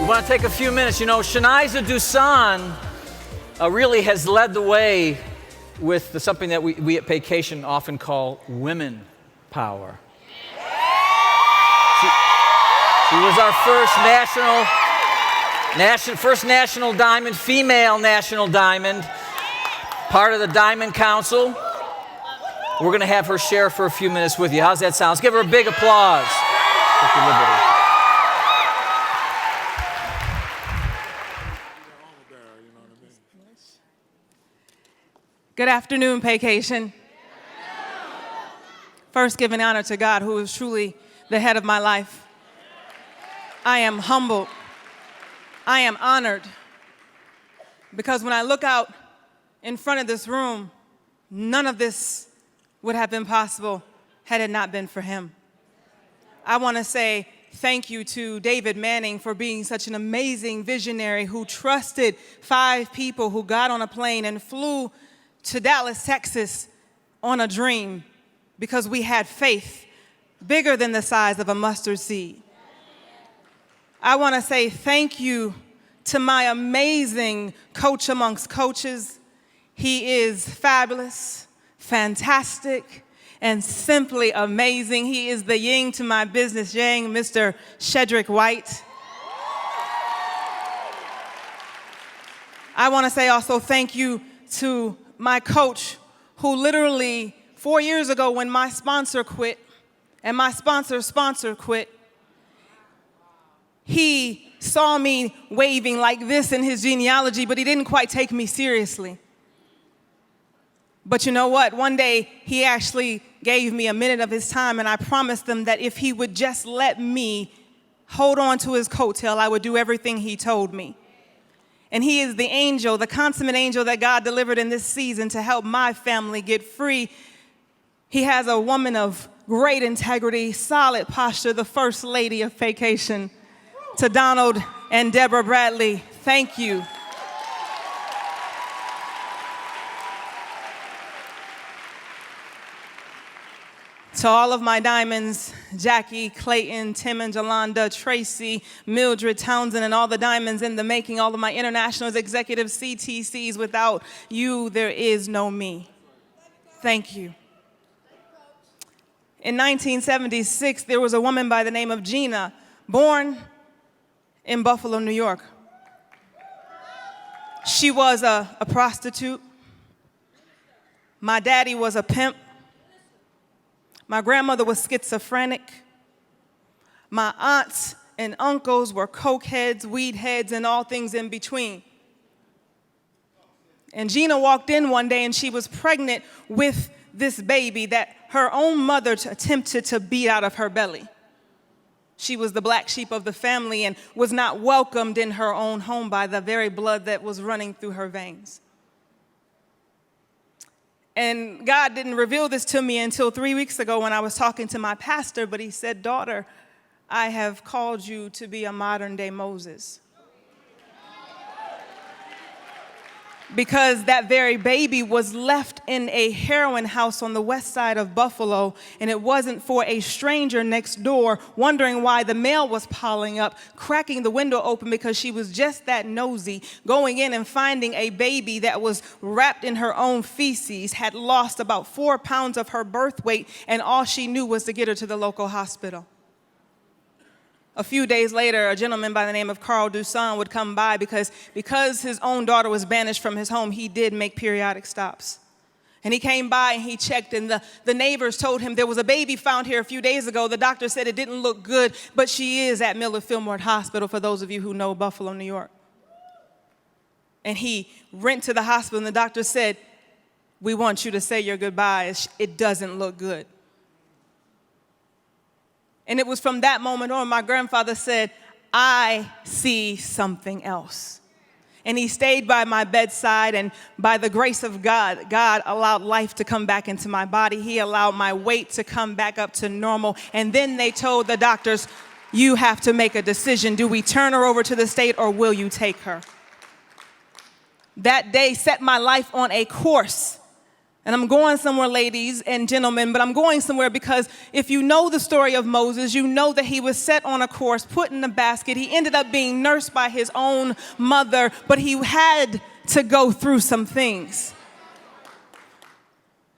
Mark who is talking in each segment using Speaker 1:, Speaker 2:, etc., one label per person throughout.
Speaker 1: We want to take a few minutes. You know, Chinza Duson really has led the way with something that we at Vacation often call women power. She was our first national diamond, female national diamond, part of the Diamond Council. We're going to have her share for a few minutes with you. How's that sound? Let's give her a big applause.
Speaker 2: Good afternoon, Vacation. First, giving honor to God, who is truly the head of my life. I am humbled. I am honored. Because when I look out in front of this room, none of this would have been possible had it not been for him. I want to say thank you to David Manning for being such an amazing visionary who trusted 5 people who got on a plane and flew to Dallas, Texas on a dream because we had faith bigger than the size of a mustard seed. I want to say thank you to my amazing coach amongst coaches. He is fabulous, fantastic, and simply amazing. He is the yin to my business yang, Mr. Shedrick White. I want to say also thank you to my coach, who literally 4 years ago when my sponsor quit and my sponsor's sponsor quit, he saw me waving like this in his genealogy, but he didn't quite take me seriously. But you know what? One day he actually gave me a minute of his time, and I promised him that if he would just let me hold on to his coattail, I would do everything he told me. And he is the angel, the consummate angel that God delivered in this season to help my family get free. He has a woman of great integrity, solid posture, the first lady of Vacation. To Donald and Deborah Bradley, thank you. To all of my diamonds, Jackie, Clayton, Tim and Jolanda, Tracy, Mildred, Townsend, and all the diamonds in the making, all of my internationals, executives, CTCs, without you, there is no me. Thank you. In 1976, there was a woman by the name of Gina, born in Buffalo, New York. She was a prostitute. My daddy was a pimp. My grandmother was schizophrenic. My aunts and uncles were coke heads, weed heads, and all things in between. And Gina walked in one day and she was pregnant with this baby that her own mother attempted to beat out of her belly. She was the black sheep of the family and was not welcomed in her own home by the very blood that was running through her veins. And God didn't reveal this to me until 3 weeks ago when I was talking to my pastor, but he said, "Daughter, I have called you to be a modern-day Moses." Because that very baby was left in a heroin house on the west side of Buffalo, and it wasn't for a stranger next door wondering why the mail was piling up, cracking the window open because she was just that nosy, going in and finding a baby that was wrapped in her own feces, had lost about 4 pounds of her birth weight, and all she knew was to get her to the local hospital. A few days later, a gentleman by the name of Carl Duson would come by because his own daughter was banished from his home, he did make periodic stops. And he came by and he checked, and the neighbors told him there was a baby found here a few days ago. The doctor said it didn't look good, but she is at Millard Fillmore Hospital, for those of you who know Buffalo, New York. And he went to the hospital, and the doctor said, "We want you to say your goodbyes. It doesn't look good." And it was from that moment on, my grandfather said, "I see something else." And he stayed by my bedside, and by the grace of God, God allowed life to come back into my body. He allowed my weight to come back up to normal. And then they told the doctors, "You have to make a decision. Do we turn her over to the state or will you take her?" That day set my life on a course And I'm going somewhere, ladies and gentlemen, but I'm going somewhere because if you know the story of Moses, you know that he was set on a course, put in a basket. He ended up being nursed by his own mother, but he had to go through some things.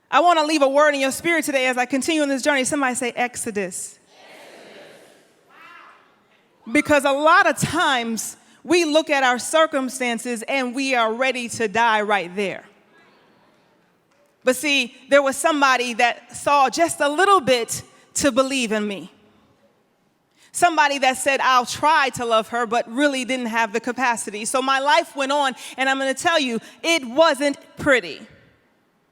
Speaker 2: I want to leave a word in your spirit today as I continue on this journey. Somebody say Exodus. Because a lot of times we look at our circumstances and we are ready to die right there. But see, there was somebody that saw just a little bit to believe in me. Somebody that said, I'll try to love her, but really didn't have the capacity. So my life went on, and I'm going to tell you, it wasn't pretty.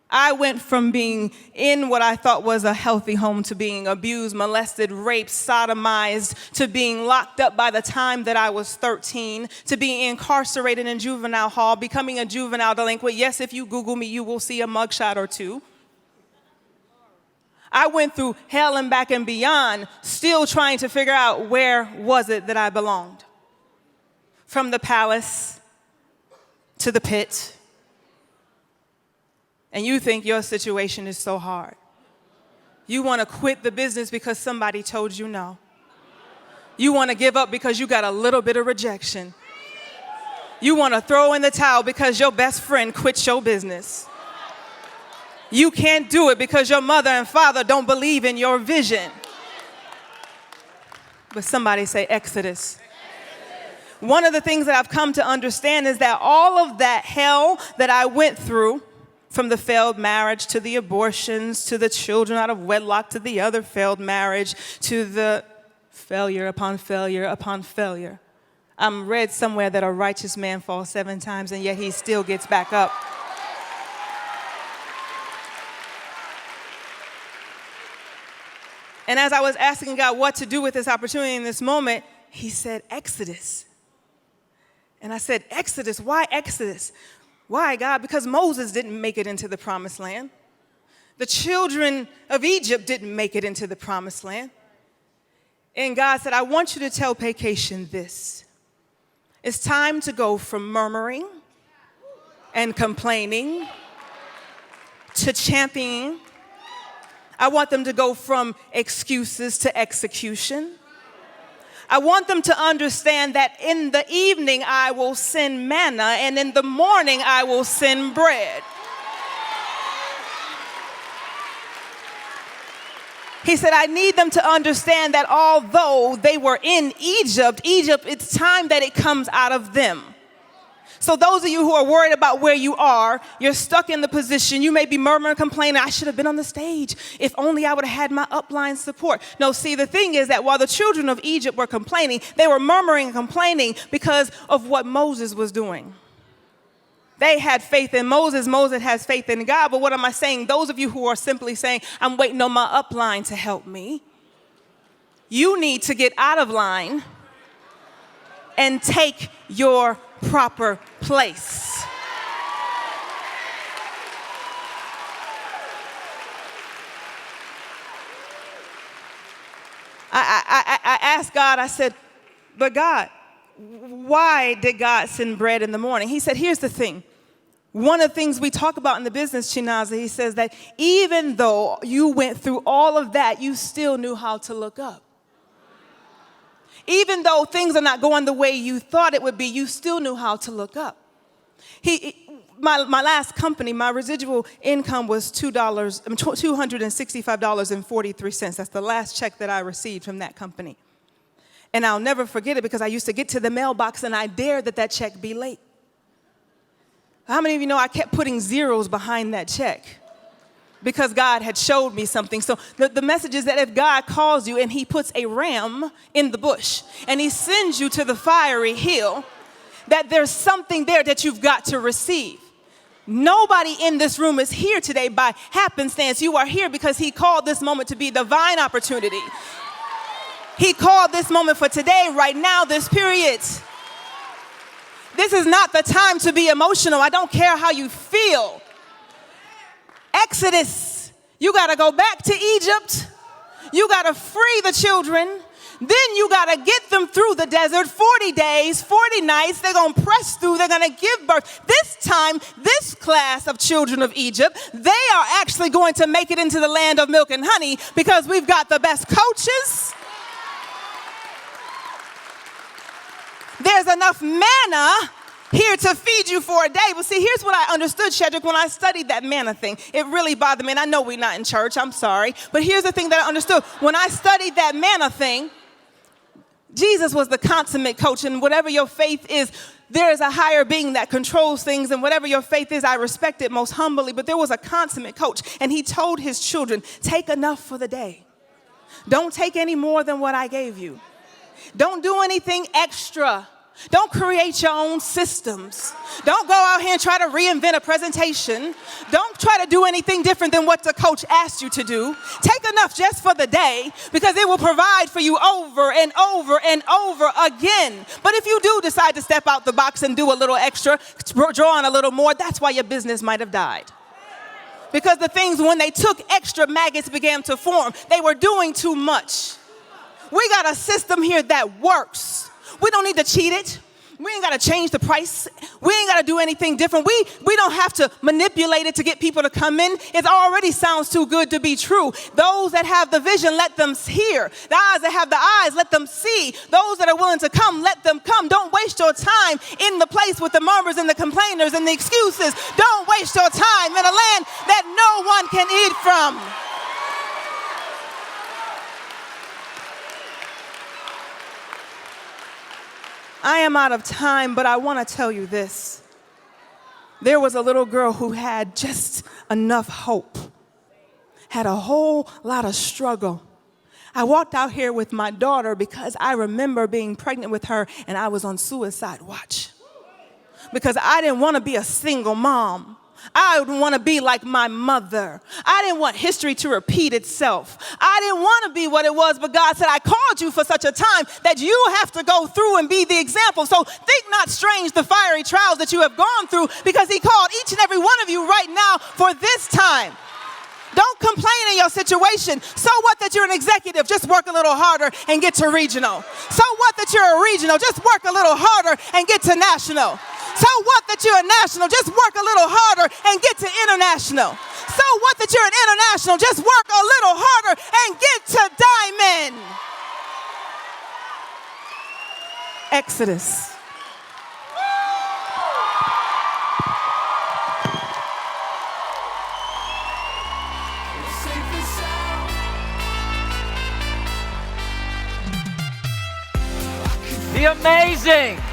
Speaker 2: I went from being in what I thought was a healthy home to being abused, molested, raped, sodomized, to being locked up by the time that I was 13, to being incarcerated in juvenile hall, becoming a juvenile delinquent. Yes, if you Google me, you will see a mugshot or two. I went through hell and back and beyond, still trying to figure out where was it that I belonged. From the palace to the pit. And you think your situation is so hard. You want to quit the business because somebody told you no. You want to give up because you got a little bit of rejection. You want to throw in the towel because your best friend quit your business. You can't do it because your mother and father don't believe in your vision. But somebody say Exodus. One of the things that I've come to understand is that all of that hell that I went through, from the failed marriage to the abortions, to the children out of wedlock, to the other failed marriage, to the failure upon failure upon failure. I'm read somewhere that a righteous man falls 7 times and yet he still gets back up. And as I was asking God what to do with this opportunity in this moment, he said, Exodus. And I said, Exodus? Why Exodus? Why, God? Because Moses didn't make it into the promised land. The children of Egypt didn't make it into the promised land. And God said, I want you to tell Vacation this. It's time to go from murmuring and complaining to championing. I want them to go from excuses to execution. I want them to understand that in the evening I will send manna and in the morning I will send bread. He said, I need them to understand that although they were in Egypt, it's time that it comes out of them. So those of you who are worried about where you are, you're stuck in the position, you may be murmuring, complaining, I should have been on the stage. If only I would have had my upline support. No, see, the thing is that while the children of Egypt were complaining, they were murmuring and complaining because of what Moses was doing. They had faith in Moses. Moses has faith in God. But what am I saying? Those of you who are simply saying, I'm waiting on my upline to help me. You need to get out of line and take your proper place. I asked God, I said, but God, why did God send bread in the morning? He said, here's the thing. One of the things we talk about in the business, Chinza, he says that even though you went through all of that, you still knew how to look up. Even though things are not going the way you thought it would be, you still knew how to look up. My last company, my residual income was $265.43. That's the last check that I received from that company. And I'll never forget it because I used to get to the mailbox and I dared that check be late. How many of you know I kept putting zeros behind that check? Because God had showed me something. So the message is that if God calls you and he puts a ram in the bush and he sends you to the fiery hill, that there's something there that you've got to receive. Nobody in this room is here today by happenstance. You are here because he called this moment to be a divine opportunity. He called this moment for today, right now, this period. This is not the time to be emotional. I don't care how you feel. Exodus, you got to go back to Egypt. You got to free the children. Then you got to get them through the desert 40 days, 40 nights. They're going to press through. They're going to give birth. This time, this class of children of Egypt, they are actually going to make it into the land of milk and honey because we've got the best coaches. There's enough manna here to feed you for a day. But see, here's what I understood, Shedrick, when I studied that manna thing. It really bothered me, and I know we're not in church. I'm sorry. But here's the thing that I understood. When I studied that manna thing, Jesus was the consummate coach, and whatever your faith is, there is a higher being that controls things, and whatever your faith is, I respect it most humbly. But there was a consummate coach, and he told his children, take enough for the day. Don't take any more than what I gave you. Don't do anything extra. Don't create your own systems. Don't go out here and try to reinvent a presentation. Don't try to do anything different than what the coach asked you to do. Take enough just for the day because it will provide for you over and over and over again. But if you do decide to step out the box and do a little extra, draw on a little more, that's why your business might have died. Because the things, when they took extra, maggots began to form. They were doing too much. We got a system here that works. We don't need to cheat it. We ain't got to change the price. We ain't got to do anything different. We don't have to manipulate it to get people to come in. It already sounds too good to be true. Those that have the vision, let them hear. The eyes that have the eyes, let them see. Those that are willing to come, let them come. Don't waste your time in the place with the murmurs and the complainers and the excuses. Don't waste your time in a land that no one can eat from. I am out of time, but I want to tell you this. There was a little girl who had just enough hope, had a whole lot of struggle. I walked out here with my daughter because I remember being pregnant with her and I was on suicide watch because I didn't want to be a single mom. I didn't want to be like my mother. I didn't want history to repeat itself. I didn't want to be what it was, but God said, I called you for such a time that you have to go through and be the example. So think not strange the fiery trials that you have gone through because he called each and every one of you right now for this time. Don't complain in your situation. So what that you're an executive? Just work a little harder and get to regional. So what that you're a regional? Just work a little harder and get to national. So what that you're a national? Just work a little harder and get to international. So what that you're an international? Just work a little harder and get to diamond. Exodus.
Speaker 1: The amazing